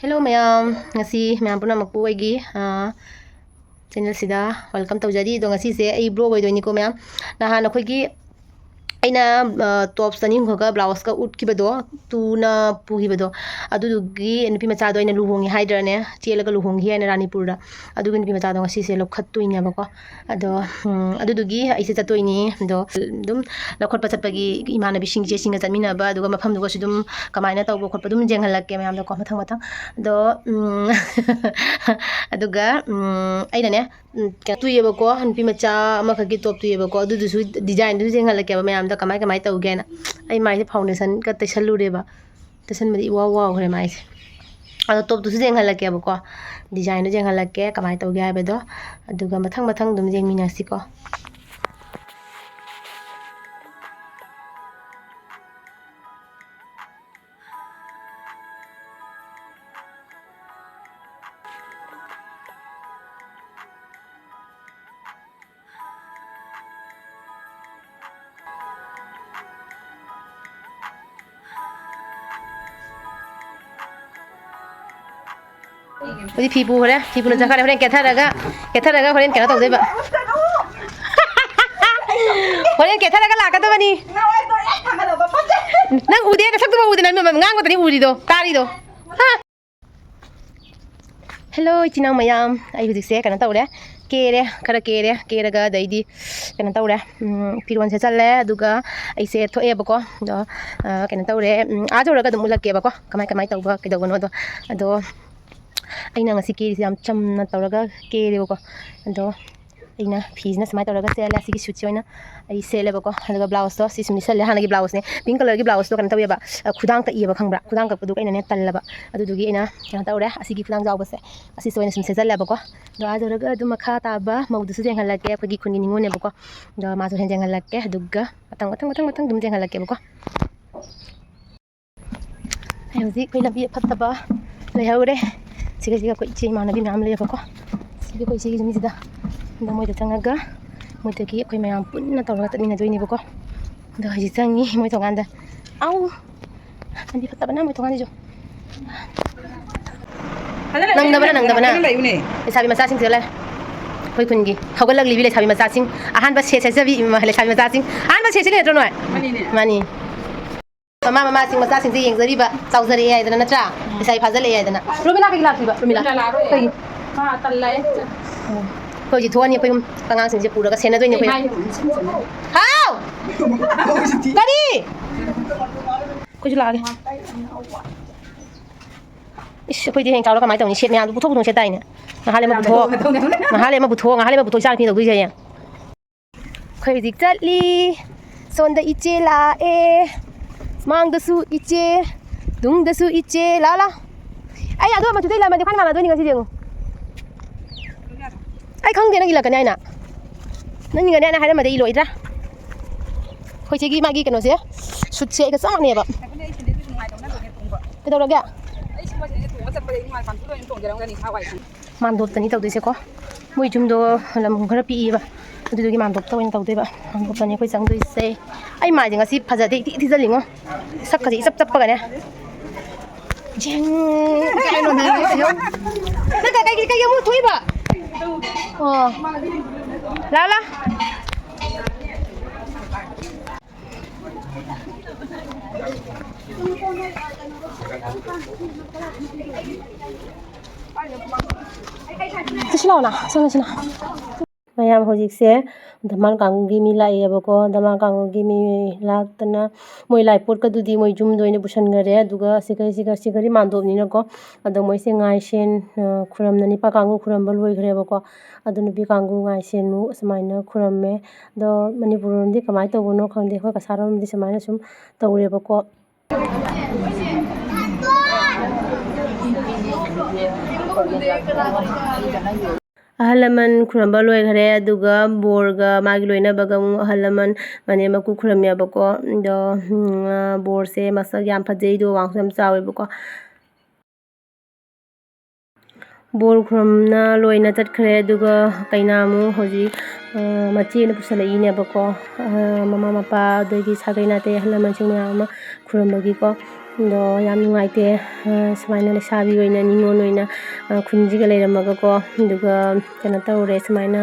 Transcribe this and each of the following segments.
Hello mayam, ngasi mayam puna makpu Eigi channel sida welcome tawjari do ngasi se ai blog oidoi ni ko mayam nahan akhoi aina tops tani hoga blouse ka utkibado tuna puhibado adudugi npi macha do aina luhongi haidrane chelaga luhongi aina ranipur da adugi npi macha do ngasi se lokhattuini abako ado adudugi aise chatoini do dum laukhatpa chatpagi imana bising je singa chamina ba aduga mafam duga sidum kamaina tawbo khotpa dum jenghalakke mayam da ko mathang mathang do aduga aina ne tuyebako npi macha amakhagi top tuyebako adudusu design du jenghalakke mayam da kamai kamai tau gena ai mai foundation ka taisalure ba taisan mari wow wow hore mai ado top du jeng halake ba ko design du jeng halake kamai tau ga ba do aduga mathang mathang dum jeng minasi ko Udi pipu hore, pipu na jakare hore ketharaga hore kena tau deba. Hore ketharaga laka to bani. Nang ude na sakto ude na ngang tani uri do, tari do. Hello ichina mayam, ai hudi se kana taure. Keraga daidi kana taure. Pirwan se challe aduga ai se thoe bako do kana taure ajoraga dum ulakke bako kamai tau ba kidogono do ado aina ngasi keri yam chamna tawraga kere bako ado aina phizna samai tawraga sela sigi shoot choina ai sele bako adaga blouse to sismi sele hanagi blouse ne pink color gi blouse to kan tawe ba khudang ta iba khangbra khudang ka pudu aina ne tallaba adudugi aina kan tawre asigi khudang jaw base asi soina sim sejalla bako do ajoraga adu makha ta ba maudu su jeng halake akhigi khuni ningone bako do ma su jeng halake aduga matang dum jeng halake bako ai hoji koi labi phattaba lei haure siga koi che mana bi nam le bako siga koi sigi jumi sida da moi da changaga moi ta ki koi mayam punna tawra ta dina joini bako da haji changi moi thonganda au andi phatta bana moi thongani jo nang da bana lesabi macha sing sele koi kungi hawgal libi lesabi macha sing ahan ba se jabi lesabi macha sing ahan ba se le tro noi mani mama sing macha sing yeng zari ba chau zari ai dana cha isai phajal ai dana rumila ka gilak ba rumila kai ma tallai ko ji thoni ko pangang sing je pura ka sena doini ko hau kari ko ju lage ish ko di heng chau ka mai tong ni shet nya bu thok dong shet dai ne ngahale ma bu tho chang phi dog dui je khoi dik chatli sonda iche la e mang dasu iche dung dasu iche lala ai ado ma tudai la ma de khan ma do ni ngasi jeng ai khang de na gila kan ai na nani ga na ha ma de i loi ra khoi che gi ma gi kan se sut che ga sa ne ba ke do ga man do tani tau de se ko moi jum do lam khara pi ba adugi man dok tawin tawde ba man dok tani khoi chang doi se ai ma jing asi phaja de ti jalingo sak khaji chap chap pa ga ne jeng kai no na yo na kai yo mu thoi ba oh la sila na sila mayam hojik se damal kangi mi lai abako damal kangi mi laktana moi lai pot ka dudi moi jum doine busan gare aduga sigari mandop ni na ko ado moi se ngai sen khuram nani pa kangu khuram bal loi gare abako adu nubi kangu ngai sen nu samaina khuram me do manipur rom di kamai to bono khangde ko kasaram di samaina sum tawre abako ahalaman khuramba loi gare aduga borga magi loina baga ahalaman mane maku khurami abako do bor se masak yam phajei do wang sam chawe bako bor khurumna loina chatkhre aduga kainamu hoji machi na pusalai ne bako mama mapa degi sagai na te ahalaman sing ma khurambagi ko ꯑꯗꯣ ꯌꯥꯝ ꯅꯨꯡꯉꯥꯏꯇꯦ ꯁꯨꯃꯥꯏꯅ ꯂꯩꯁꯥꯕꯤ ꯑꯣꯏꯅ ꯅꯤꯉꯣꯜ ꯑꯣꯏꯅ ꯈꯨꯟꯁꯤꯒ ꯂꯩꯔꯝꯃꯒꯀꯣ ꯑꯗꯨꯒ ꯀꯩꯅꯣ ꯇꯧꯔꯦ ꯁꯨꯃꯥꯏꯅ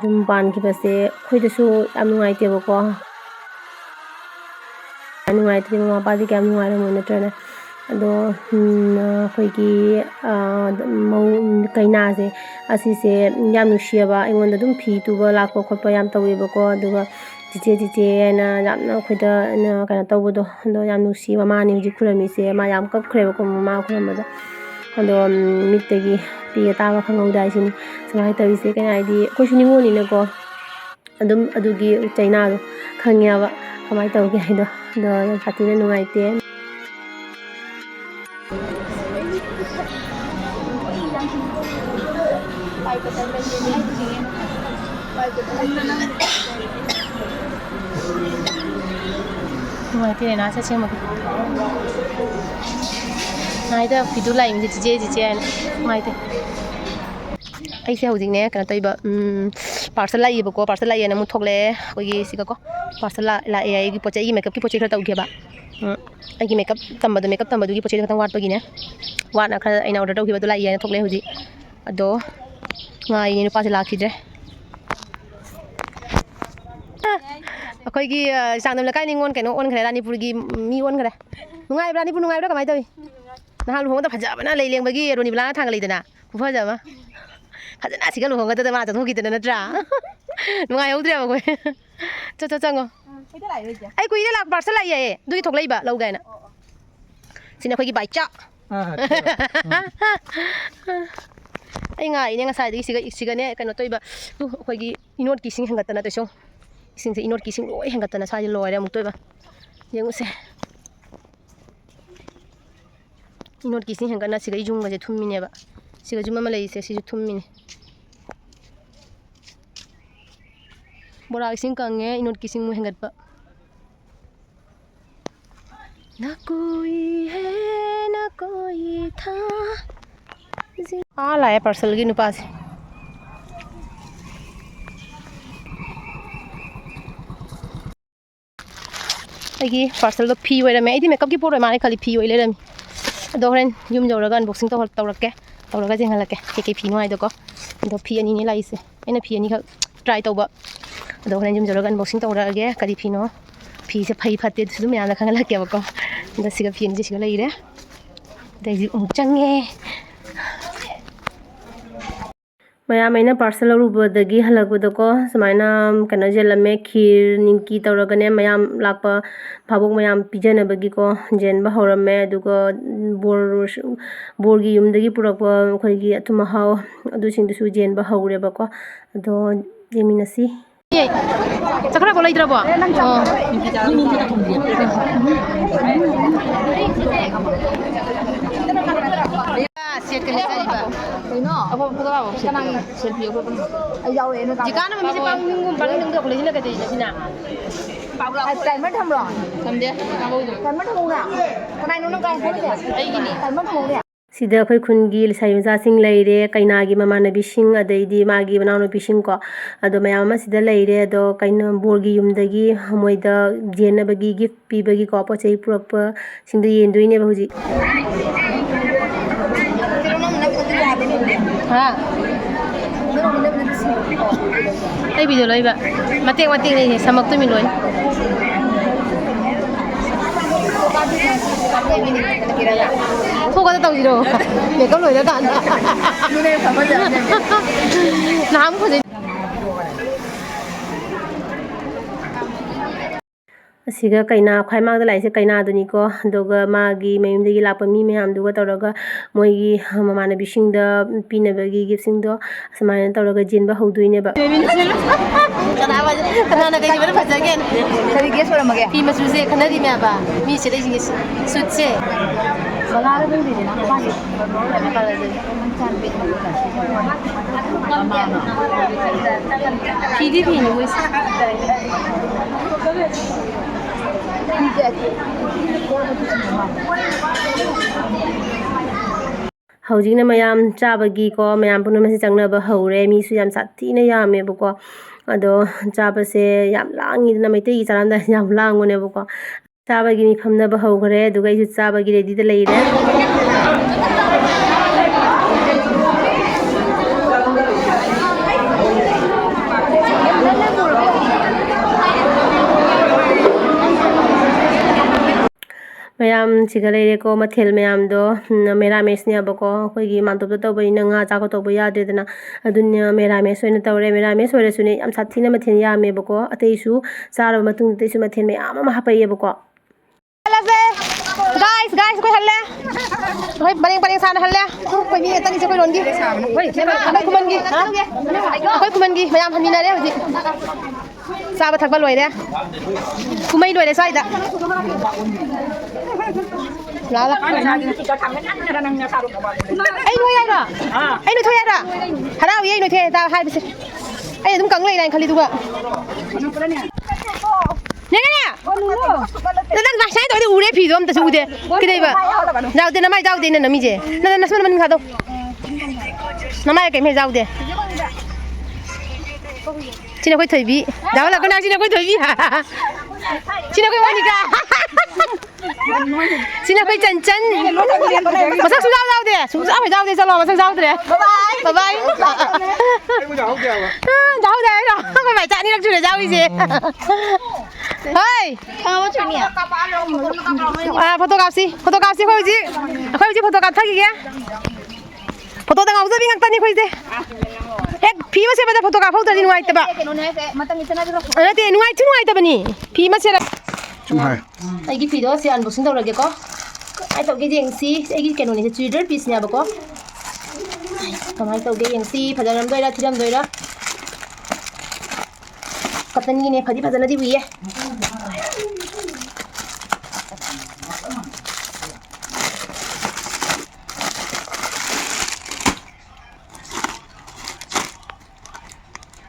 ꯌꯨꯝ ꯄꯥꯟꯈꯤꯕꯁꯦ ꯑꯩꯈꯣꯏꯗꯁꯨ ꯌꯥꯝ ꯅꯨꯡꯉꯥꯏꯇꯦꯕꯀꯣ ꯅꯨꯡꯉꯥꯏꯇ꯭ꯔꯦ ꯃꯃꯥ ꯃꯄꯥꯗꯤ ꯀꯌꯥꯝ ꯅꯨꯡꯉꯥꯏꯔꯝꯃꯣꯏ ꯅꯠꯇ꯭ꯔꯅꯦ ꯑꯗꯣ ꯑꯩꯈꯣꯏꯒꯤ ꯀꯩꯅꯥꯁꯦ ꯑꯁꯤꯁꯦ ꯌꯥꯝ ꯅꯨꯡꯁꯤꯌꯦꯕ ꯑꯩꯉꯣꯟꯗ ꯑꯗꯨꯝ ꯐꯤ ꯇꯨꯕ ꯂꯥꯛꯄ ꯈꯣꯠꯄ ꯌꯥꯝ ꯇꯧꯋꯦꯕꯀꯣ ꯑꯗꯨꯒ ꯆꯤꯆꯦ ꯆꯤꯆꯦ ꯍꯥꯏꯅ ꯌꯥꯝꯅ ꯑꯩꯈꯣꯏꯗ ꯀꯩꯅꯣ ꯇꯧꯕꯗꯣ ꯑꯗꯣ ꯌꯥꯝ ꯅꯨꯡꯁꯤ ꯃꯃꯥꯅꯤ ꯍꯧꯖꯤꯛ ꯈꯨꯔꯝꯃꯤꯁꯦ ꯃꯥ ꯌꯥꯝ ꯀꯞꯈ꯭ꯔꯦꯕꯀꯣ ꯃꯃꯥ ꯈꯨꯔꯝꯕꯗ ꯑꯗꯣ ꯃꯤꯠꯇꯒꯤ ꯄꯤꯒ ꯇꯥꯕ ꯈꯪꯍꯧꯗꯦ ꯍꯥꯏꯁꯤꯅꯤ ꯁꯨꯃꯥꯏꯅ ꯇꯧꯔꯤꯁꯦ ꯀꯩꯅꯣ ꯍꯥꯏꯗꯤ ꯑꯩꯈꯣꯏꯁꯨ ꯅꯤꯉꯣꯜꯅꯤꯅꯀꯣ ꯑꯗꯨꯝ ꯑꯗꯨꯒꯤ ꯆꯩꯅꯥꯗꯣ ꯈꯪꯉꯦꯕ ꯀꯃꯥꯏꯅ ꯇꯧꯒꯦ ꯍꯥꯏꯗꯣ ꯑꯗꯣ ꯌꯥꯝ ꯁꯥꯊꯤꯅ ꯅꯨꯡꯉꯥꯏꯇꯦ ꯅꯨꯡꯉꯥꯏꯇꯦ ꯅꯥꯁꯦ ꯑꯁꯦꯡꯕꯒꯤ ꯅꯥꯏꯗ ꯐꯤꯗꯨ ꯂꯥꯛꯏꯃꯤꯁꯦ ꯆꯤꯆꯦ ꯆꯤꯆꯦ ꯍꯥꯏꯅ ꯅꯨꯡꯉꯥꯏꯇꯦ ꯑꯩꯁꯦ ꯍꯧꯖꯤꯛꯅꯦ ꯀꯩꯅꯣ ꯇꯧꯏꯕ ꯄꯥꯔꯁꯦꯜ ꯂꯥꯛꯏꯕꯀꯣ ꯄꯥꯔꯁꯦꯜ ꯂꯥꯛꯏꯅ ꯑꯃꯨꯛ ꯊꯣꯛꯂꯛꯑꯦ ꯑꯩꯈꯣꯏꯒꯤ ꯁꯤꯒꯀꯣ ꯄꯥꯔꯁꯦꯜ ꯂꯥꯛꯑꯦ ꯑꯩꯒꯤ ꯄꯣꯠ ꯆꯩ ꯑꯩꯒꯤ ꯃꯦꯀꯞꯀꯤ ꯄꯣꯠ ꯆꯩ ꯈꯔ ꯇꯧꯒꯦꯕ ꯑꯩꯒꯤ ꯃꯦꯀꯞ ꯇꯝꯕꯗꯨꯒꯤ ꯄꯣꯠ ꯆꯩ ꯈꯛꯇꯪ ꯋꯥꯠꯄꯒꯤꯅꯦ ꯋꯥꯠꯅ ꯈꯔ ꯑꯩꯅ ꯑꯣꯔꯗꯔ ꯇꯧꯈꯤꯕꯗꯣ ꯂꯥꯛꯏ ꯍꯥꯏꯅ ꯊꯣꯛꯂꯛꯑꯦ ꯍꯧꯖꯤꯛ ꯑꯗꯣ ꯉꯥꯏꯔꯤꯅꯦ ꯅꯨꯄꯥꯁꯦ ꯂꯥꯛꯈꯤꯗ꯭ꯔꯦ ꯑꯩꯈꯣꯏꯒꯤ ꯆꯥꯡꯗꯝ ꯂꯩꯀꯥꯏ ꯅꯤꯉꯣꯜ ꯀꯩꯅꯣ ꯑꯣꯟꯈ꯭ꯔꯦ ꯔꯥꯅꯤꯄꯨꯔꯒꯤ ꯃꯤ ꯑꯣꯟꯈ꯭ꯔꯦ ꯅꯨꯡꯉꯥꯏꯕ꯭ꯔꯥ ꯔꯥꯅꯤꯄꯨꯔ ꯅꯨꯡꯉꯥꯏꯕ꯭ꯔꯥ ꯀꯃꯥꯏꯅ ꯇꯧꯋꯤ ꯅꯍꯥꯟ ꯂꯨꯍꯣꯡꯕꯗ ꯐꯖꯕꯅ ꯂꯩ ꯂꯦꯡꯕꯒꯤ ꯔꯣꯅꯤꯕꯂꯥꯅ ꯊꯥꯡꯒꯠꯂꯛꯏꯗꯅ ꯈꯨꯐꯖ ꯑꯃ ꯐꯖꯅ ꯁꯤꯒ ꯂꯨꯍꯣꯡꯒꯗꯕꯗ ꯃꯥ ꯆꯠꯊꯣꯛꯈꯤꯗꯅ ꯅꯠꯇ꯭ꯔꯥ ꯅꯨꯡꯉꯥꯏꯍꯧꯗ꯭ꯔꯦꯕ ꯑꯩꯈꯣꯏ ꯆꯪꯉꯣ ꯑꯩ ꯀꯨꯏꯔꯦ ꯂꯥꯛ ꯄꯥꯔꯁꯦꯜ ꯂꯥꯛꯏ ꯍꯥꯏꯌꯦ ꯑꯗꯨꯒꯤ ꯊꯣꯛꯂꯛꯏꯕ ꯂꯧꯒꯦ ꯍꯥꯏꯅ ꯁꯤꯅ ꯑꯩꯈꯣꯏꯒꯤ ꯕꯥꯏꯆꯥ ꯑꯩ ꯉꯥꯏꯔꯤꯅꯦ ꯉꯁꯥꯏꯗꯒꯤ ꯁꯤꯒꯅꯦ ꯀꯩꯅꯣ ꯇꯧꯏꯕ ꯑꯩꯈꯣꯏꯒꯤ ꯏꯅꯣꯠꯀꯤ ꯏꯁꯤꯡ ꯍꯦꯟꯒꯠꯇꯅ ꯇꯧꯏꯁꯣ ꯏꯁꯤꯡꯁꯦ ꯏꯅꯣꯠꯀꯤ ꯏꯁꯤꯡ ꯂꯣꯏ ꯍꯦꯟꯒꯠꯇꯅ ꯁ꯭ꯋꯥꯏꯁꯦ ꯂꯣꯏꯔꯦ ꯑꯃꯨꯛ ꯇꯣꯏꯕ ꯌꯦꯡꯉꯨꯁꯦ ꯏꯅꯣꯠꯀꯤ ꯏꯁꯤꯡ ꯍꯦꯟꯒꯠꯅ ꯁꯤꯒ ꯌꯨꯡꯒꯁꯦ ꯊꯨꯝꯃꯤꯅꯦꯕ ꯁꯤꯒ ꯌꯨꯝ ꯑꯃ ꯂꯩꯔꯤꯁꯦ ꯁꯤꯁꯨ ꯊꯨꯝꯃꯤꯅꯤ ꯕꯣꯔꯥ ꯏꯁꯤꯡ ꯀꯪꯉꯦ ꯏꯅꯣꯠꯀꯤ ꯏꯁꯤꯡ ꯃꯨꯛ ꯍꯦꯟꯒꯠꯄ ना कोई है ना कोई था लाए पार्सल की नुपा से अगी पार्सल तो फी ओइरमे आइदि मेकअप की पोर माने खाली फी ओइ लेरमी अदो होरेन युम जौरगा अनबॉक्सिंग तौरके तौरगा जेंहलके के फी नो हाइदोको अदो फी अनि नि लाइसे अइना फी अनि खक ट्राई तौबा अदो होरेन युम जौरगा अनबॉक्सिंग तौरगे करी फी नो फी से फई फते दुसु मयाना खंगलकेबको अदो सिगा फी अनि सिगा लइरे दैजि उमुक चंगे मैम मैं पार्सल लौरुबदगी हलकबदको सुमाइना कनो जेलमे खीर निंकी तौरगने ma'am लाप भाबोक ma'am पिजनबगीको Zainab हौरमे अदुगा Borgi युमदगी पुरकप अखोइगी अथुम how अदुसिंदुसु Zainab हौरेबको अदो जेमिनसी चखरा को लइद्रबो सेट के लेजरिबा कइनो अब फोटो बाबो कनांगी सेल्फी को आई जाओ एनो का जिकाना में से पांगुंगुम पांगुंगुम को लेजिना के देसिना पाउला टाइमर थमरो थमदे पाबो टाइमर थमौना कनाइ नो नंग गाय फोदे आइगिनी टाइमर थमौदे सिदा अखोइ खुनगी लिसाइमजासिंग लैरे कइनागी ममानबिसिंग अदैदि मागी बनाउनबिसिंग को अदो मयाम अमा सिदा लैरे अदो कइना बोरगी युमदगी मोइदा जेनबगी गिफ्ट पीबगी को पोचै पुरकप सिंदु येंदुइनेबा हुजि हाँ आई वीडियो लोइबा मतेक मतेक नहीं समक तो मिलोय थोका तौजिरो मेकअप लोइरा कान नुने समझ नाम खोजे असिगा कइना ख्वाइमांगदा लाइसे कइनादुनिको अदुगा मागी मयुमदगी लाप मी मयामदुगा तौरगा मोइगी ममानबिसिंगदा पीनबगी गिफ्टसिंगदो असमायना तौरगा जेनबा हौदुइनेबा कनाना कइबा फजगे करि गेस ओरमगे पी मसुसे खनदि मेबा मी से दैसिंगे सुटसे बगारा दंदिने ना पानी पीदी पीनी मोइस हौजिना मयाम चाबगी को मयाम पुनमसे चंगनबा हौरे मीसु याम साथीना यामेबको अदो चाबसे याम लांगिदना मैतेगी चारामदा याम लांगोनेबको ꯆꯥꯕꯒꯤ ꯃꯤ ꯐꯝꯅꯕ ꯍꯧꯈ꯭ꯔꯦ ꯑꯗꯨꯒ ꯑꯩꯁꯨ ꯆꯥꯕꯒꯤ ꯔꯦꯗꯤꯗ ꯂꯩꯔꯦ ꯃꯌꯥꯝ ꯁꯤꯒ ꯂꯩꯔꯦꯀꯣ ꯃꯊꯦꯜ ꯃꯌꯥꯝꯗꯣ ꯃꯦꯔꯥꯃꯦꯁꯅꯦꯕꯀꯣ ꯑꯩꯈꯣꯏꯒꯤ ꯃꯥꯟꯇꯣꯞꯇ ꯇꯧꯕꯅꯤꯅ ꯉꯥ ꯆꯥꯛꯀ ꯇꯧꯕ ꯌꯥꯗ꯭ꯔꯦꯗꯅ ꯑꯗꯨꯅ ꯃꯦꯔꯥꯃꯦꯁ ꯑꯣꯏꯅ ꯇꯧꯔꯦ ꯃꯦꯔꯥꯃꯦꯁ ꯑꯣꯏꯔꯁꯨꯅꯦ ꯌꯥꯝ ꯁꯥꯊꯤꯅ ꯃꯊꯦꯜ ꯌꯥꯝꯃꯦꯕꯀꯣ ꯑꯇꯩꯁꯨ ꯆꯥꯔꯕ ꯃꯇꯨꯡꯗꯁꯨ ꯃꯊꯦꯜ ꯃꯌꯥꯝ ꯑꯃ ꯍꯥꯞꯄꯛꯑꯦꯕꯀꯣ guys ꯑꯩꯈꯣꯏ ꯍꯜꯂꯦ ꯑꯩꯈꯣꯏ ꯄꯔꯦꯡ ꯁꯥꯅ ꯍꯜꯂꯦ ꯑꯩꯈꯣꯏ ꯃꯤ ꯑꯇꯪꯒꯤꯁꯦ ꯑꯩꯈꯣꯏ ꯂꯣꯟꯒꯤ ꯑꯩꯈꯣꯏ ꯈꯨꯃꯟꯒꯤ ꯃꯌꯥꯝ ꯍꯟꯃꯤꯟꯅꯔꯦ ꯍꯧꯖꯤꯛ ꯆꯥꯕ ꯊꯛꯄ ꯂꯣꯏꯔꯦ ꯀꯨꯝꯍꯩ ꯂꯣꯏꯔꯦ ꯁ꯭ꯋꯥꯏꯗ ꯑꯩ ꯅꯣꯏ ꯌꯥꯏꯔꯣ ꯑꯩ ꯅꯣꯏꯊꯣꯏ ꯌꯥꯏꯔꯣ ꯍꯔꯥꯎꯏ ꯑꯩ ꯅꯣꯏꯊꯣꯏ ꯍꯥꯏꯕꯁꯦ ꯑꯩ ꯑꯗꯨꯝ ꯀꯪ ꯂꯩꯔꯦꯅ ꯈꯜꯂꯤꯗꯨꯒ ꯅꯪ ꯉꯁꯥꯏ ꯇꯧꯗꯤ ꯎꯔꯦ ꯐꯤꯗꯣ ꯑꯝꯇꯁꯨ ꯎꯗꯦ ꯀꯩꯗꯧꯕ ꯌꯥꯎꯗꯦ ꯅꯃꯥꯏ ꯌꯥꯎꯗꯦꯅ ꯅꯃꯤꯁꯦ ꯅꯪ ꯅꯁꯃꯟ ꯃꯅꯤꯡ ꯊꯥꯗꯧ ꯅꯃꯥꯏ ꯀꯩꯝ ꯌꯥꯎꯗꯦ sini aku TV, dah lah kena sini aku TV, sini aku Monica, sini aku Chan, masa sudah deh, sudah selalu masa jauh deh, bye bye, jauh deh, aku baca ni nak sudah jauh sih, hai, kamu macam ni, fotografi, kau uji fotografi lagi ya, foto tengah udah bingung tadi kau itu. Phi mà xem bây giờ photo cáp tadi nuai taba. Nanti nuai taba ni. Phi mà xem. Ai cái phi đó sẽ ăn bột sinh đâu rồi ko. Ai tàu cái gì si, ai cái này sẽ children piece nha bako. Còn ai tàu cái gì si, phải làm đôi ra thì làm đôi ra. Cắt như này phải đi vui á.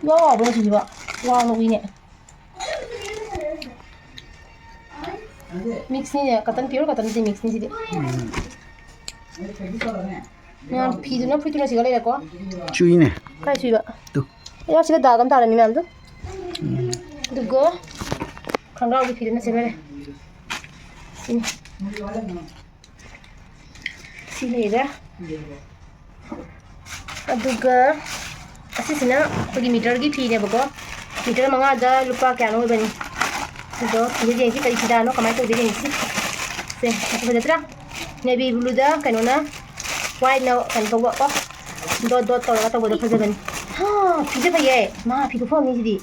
Wow, benar sih pak. Wow, nunggu ini. Mix ni ya, katan pure, katan itu mix ni sih. Yang phi tu na phi tu na sih kalau ya ko. Cui ni. Kai cui pak. Tu. Ya sih dah dagam tahan ni nam tu. Tu go. Kangkau di phi tu na sih boleh. Sini. Sini dah. Aduga. Asisina pergi meter lagi fee ni bako. Meter manga ada lupa kaya no bani. Itu dia jadi kali tidak no kamai tu dia jadi. Se aku pada terang. Nabi blue dah kanona. White no kan kau buat apa? Dot kalau kata bodoh kerja bani. Ha, fee apa ye? Ma fee tu form ni jadi.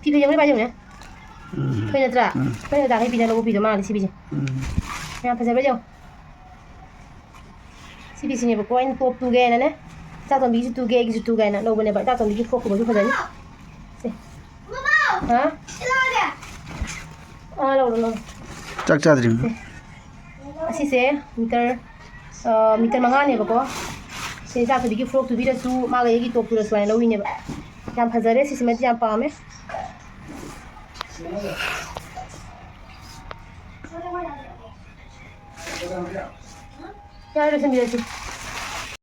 Fee yang ni baju ni. Kau nak terang? Kau nak dah fee dah logo fee tu mana di sini. Yang apa sahaja? Sini bako ini pop tu gaya na. Tao bị tu ghê na đâu bên này vậy tao toàn bị khô của cái phần đấy hả lâu chắc chắn rồi asi se meter manga này bako se tao bị frog tu bị ra su mà cái top tu ra su này lâu này vậy jam phazare si semet jam pa me ya rồi xem bây giờ